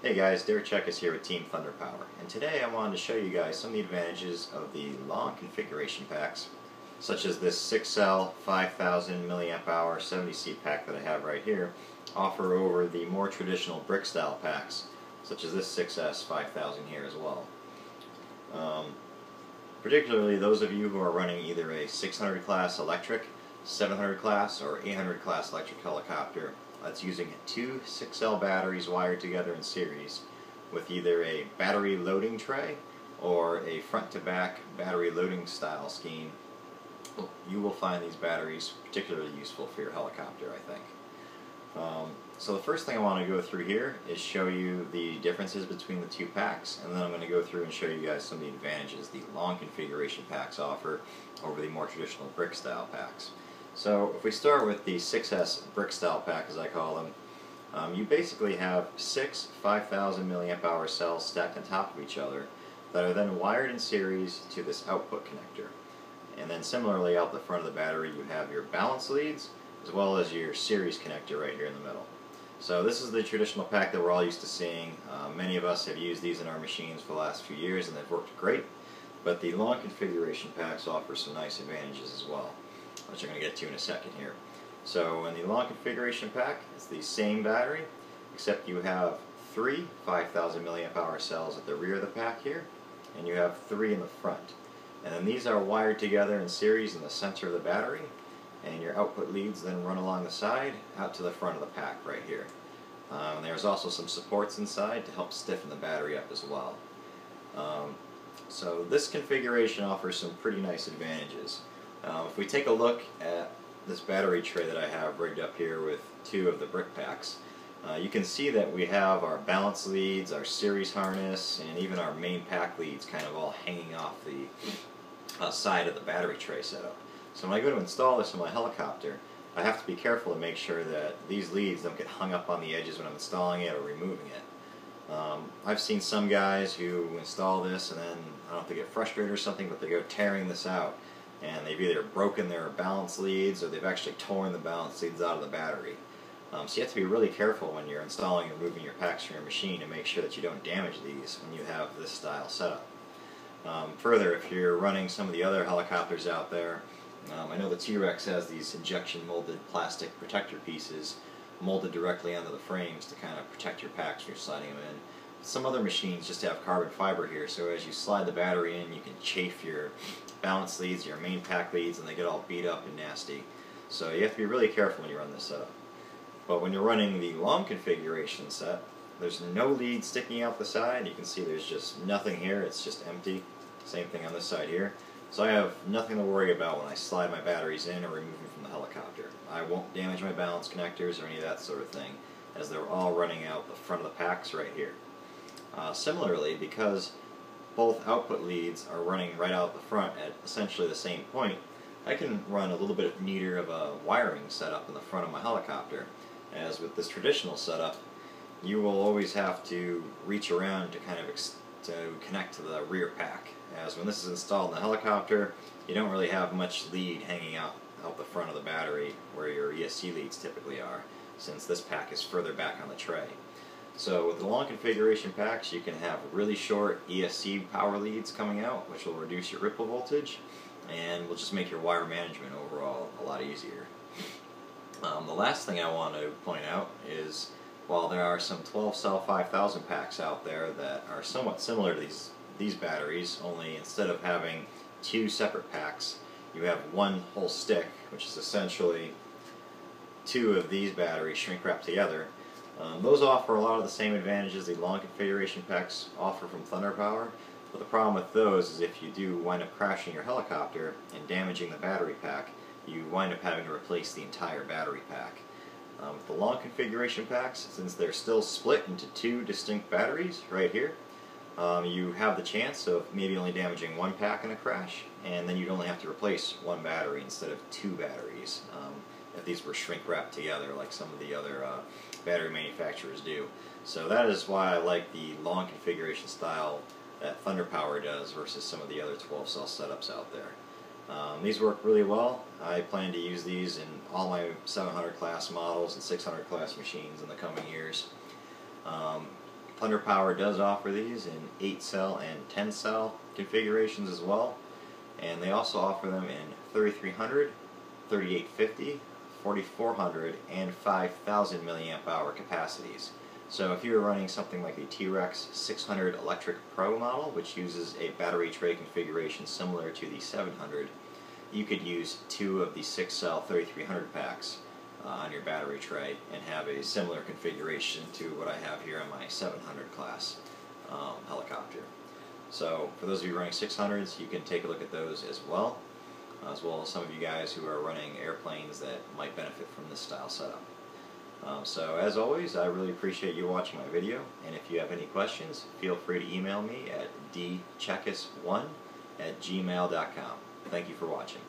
Hey guys, Derek Chekas here with Team Thunder Power, and today I wanted to show you guys some of the advantages of the long configuration packs, such as this 6-cell 5000 milliamp hour 70C pack that I have right here, offer over the more traditional brick style packs, such as this 6S 5000 here as well. Particularly those of you who are running either a 600 class electric, 700 class, or 800 class electric helicopter that's using two 6-cell batteries wired together in series with either a battery loading tray or a front-to-back battery loading style scheme. You will find these batteries particularly useful for your helicopter, I think. So the first thing I want to go through here is show you the differences between the two packs, and then I'm going to go through and show you guys some of the advantages the long configuration packs offer over the more traditional brick style packs. So if we start with the 6S brick style pack, as I call them, you basically have 6 5000 milliamp hour cells stacked on top of each other that are then wired in series to this output connector. And then similarly out the front of the battery you have your balance leads as well as your series connector right here in the middle. So this is the traditional pack that we're all used to seeing. Many of us have used these in our machines for the last few years and they've worked great, but the long configuration packs offer some nice advantages as well, which I'm going to get to in a second here. So in the long configuration pack, it's the same battery, except you have 3 5000 milliamp hour cells at the rear of the pack here, and you have 3 in the front. And then these are wired together in series in the center of the battery, and your output leads then run along the side out to the front of the pack right here. There's also some supports inside to help stiffen the battery up as well. So this configuration offers some pretty nice advantages. If we take a look at this battery tray that I have rigged up here with 2 of the brick packs, you can see that we have our balance leads, our series harness, and even our main pack leads kind of all hanging off the side of the battery tray setup. So when I go to install this in my helicopter, I have to be careful to make sure that these leads don't get hung up on the edges when I'm installing it or removing it. I've seen some guys who install this and then, I don't know if they get frustrated or something, but they go tearing this out, and they've either broken their balance leads or they've actually torn the balance leads out of the battery. So you have to be really careful when you're installing and moving your packs from your machine to make sure that you don't damage these when you have this style setup. Further, if you're running some of the other helicopters out there, I know the T-Rex has these injection molded plastic protector pieces molded directly onto the frames to kind of protect your packs when you're sliding them in. Some other machines just have carbon fiber here, so as you slide the battery in you can chafe your balance leads, your main pack leads, and they get all beat up and nasty. So you have to be really careful when you run this setup. But when you're running the long configuration set, there's no lead sticking out the side. You can see there's just nothing here, it's just empty. Same thing on this side here. So I have nothing to worry about when I slide my batteries in or remove them from the helicopter. I won't damage my balance connectors or any of that sort of thing, as they're all running out the front of the packs right here. Similarly, because both output leads are running right out the front at essentially the same point, I can run a little bit neater of a wiring setup in the front of my helicopter. As with this traditional setup, you will always have to reach around to kind of to connect to the rear pack. As when this is installed in the helicopter, you don't really have much lead hanging out the front of the battery where your ESC leads typically are, since this pack is further back on the tray. So with the long configuration packs, you can have really short ESC power leads coming out, which will reduce your ripple voltage and will just make your wire management overall a lot easier. The last thing I want to point out is, while there are some 12-cell 5000 packs out there that are somewhat similar to these batteries, only instead of having 2 separate packs, you have one whole stick, which is essentially 2 of these batteries shrink wrapped together. Those offer a lot of the same advantages the long configuration packs offer from Thunder Power, but the problem with those is if you do wind up crashing your helicopter and damaging the battery pack, you wind up having to replace the entire battery pack. With the long configuration packs, since they're still split into 2 distinct batteries right here, you have the chance of maybe only damaging 1 pack in a crash, and then you'd only have to replace 1 battery instead of 2 batteries if these were shrink wrapped together like some of the other battery manufacturers do. So that is why I like the long configuration style that Thunder Power does versus some of the other 12-cell setups out there. These work really well. I plan to use these in all my 700 class models and 600 class machines in the coming years. Thunder Power does offer these in 8-cell and 10-cell configurations as well, and they also offer them in 3300, 3850, 4400, and 5000 milliamp hour capacities. So if you're running something like a T-Rex 600 Electric Pro model, which uses a battery tray configuration similar to the 700, you could use 2 of the 6-cell 3300 packs on your battery tray and have a similar configuration to what I have here on my 700 class helicopter. So for those of you running 600s, you can take a look at those as well as some of you guys who are running airplanes that might benefit from this style setup. So as always, I really appreciate you watching my video, and if you have any questions, feel free to email me at dcheckis1@gmail.com. Thank you for watching.